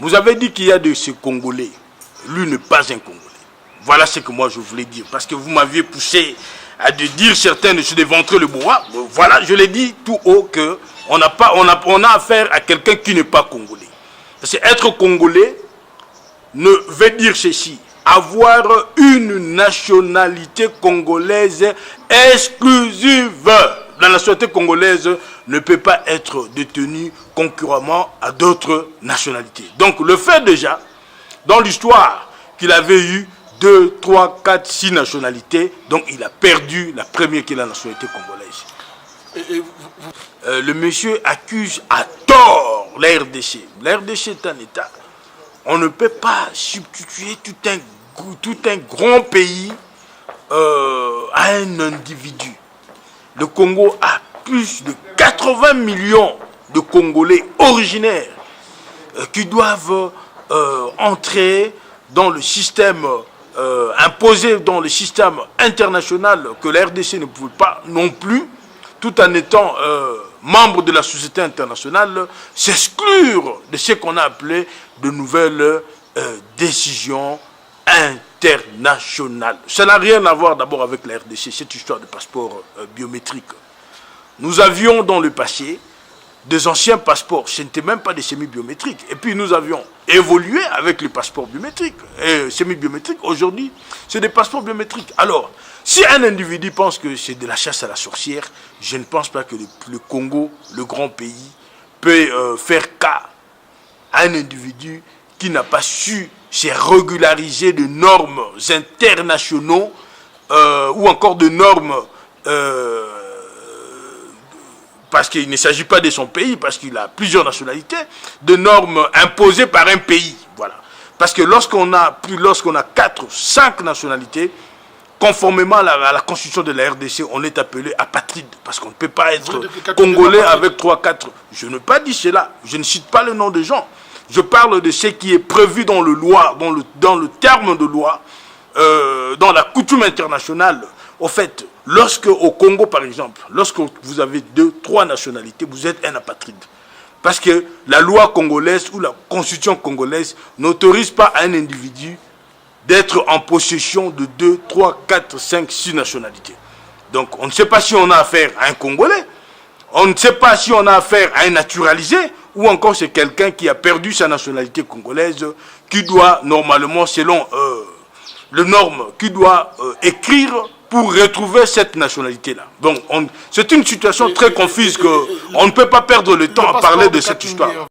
Vous avez dit qu'il y a de ces Congolais. Lui n'est pas un Congolais. Voilà ce que moi je voulais dire. Parce que vous m'aviez poussé à de dire certains de se déventrer le bois. Voilà, je l'ai dit tout haut qu'on a affaire à quelqu'un qui n'est pas Congolais. Parce que être Congolais ne veut dire ceci. Avoir une nationalité congolaise exclusive. La nationalité congolaise ne peut pas être détenue concurremment à d'autres nationalités. Donc le fait déjà, dans l'histoire, qu'il avait eu 2, 3, 4, 6 nationalités, donc il a perdu la première qui est la nationalité congolaise. Le monsieur accuse à tort la RDC. La RDC est un État. On ne peut pas substituer tout un grand pays à un individu. Le Congo a plus de 80 millions de Congolais originaires qui doivent entrer dans le système, imposé dans le système international que la RDC ne pouvait pas non plus, tout en étant membre de la société internationale, s'exclure de ce qu'on a appelé de nouvelles décisions internationales. Ça n'a rien à voir d'abord avec la RDC, cette histoire de passeport biométrique. Nous avions dans le passé des anciens passeports, ce n'était même pas des semi-biométriques. Et puis nous avions évolué avec les passeports biométriques et semi-biométriques. Aujourd'hui, c'est des passeports biométriques. Alors, si un individu pense que c'est de la chasse à la sorcière, je ne pense pas que le Congo, le grand pays, peut faire cas à un individu qui n'a pas su se régulariser de normes internationaux ou encore de normes... parce qu'il ne s'agit pas de son pays, parce qu'il a plusieurs nationalités, de normes imposées par un pays. Voilà. Parce que lorsqu'on a 4 ou 5 nationalités, conformément à la constitution de la RDC, on est appelé apatride. Parce qu'on ne peut pas être congolais avec 3, 4. Je n'ai pas dit cela. Je ne cite pas le nom des gens. Je parle de ce qui est prévu dans le loi, dans le terme de loi, dans la coutume internationale. Au fait, lorsque au Congo, par exemple, lorsque vous avez 2, 3 nationalités, vous êtes un apatride. Parce que la loi congolaise ou la constitution congolaise n'autorise pas à un individu d'être en possession de 2, 3, 4, 5, 6 nationalités. Donc, on ne sait pas si on a affaire à un Congolais, on ne sait pas si on a affaire à un naturalisé, ou encore c'est quelqu'un qui a perdu sa nationalité congolaise, qui doit normalement, selon les normes, qui doit écrire pour retrouver cette nationalité-là. Donc, c'est une situation très confuse qu'on ne peut pas perdre le temps à parler de cette histoire.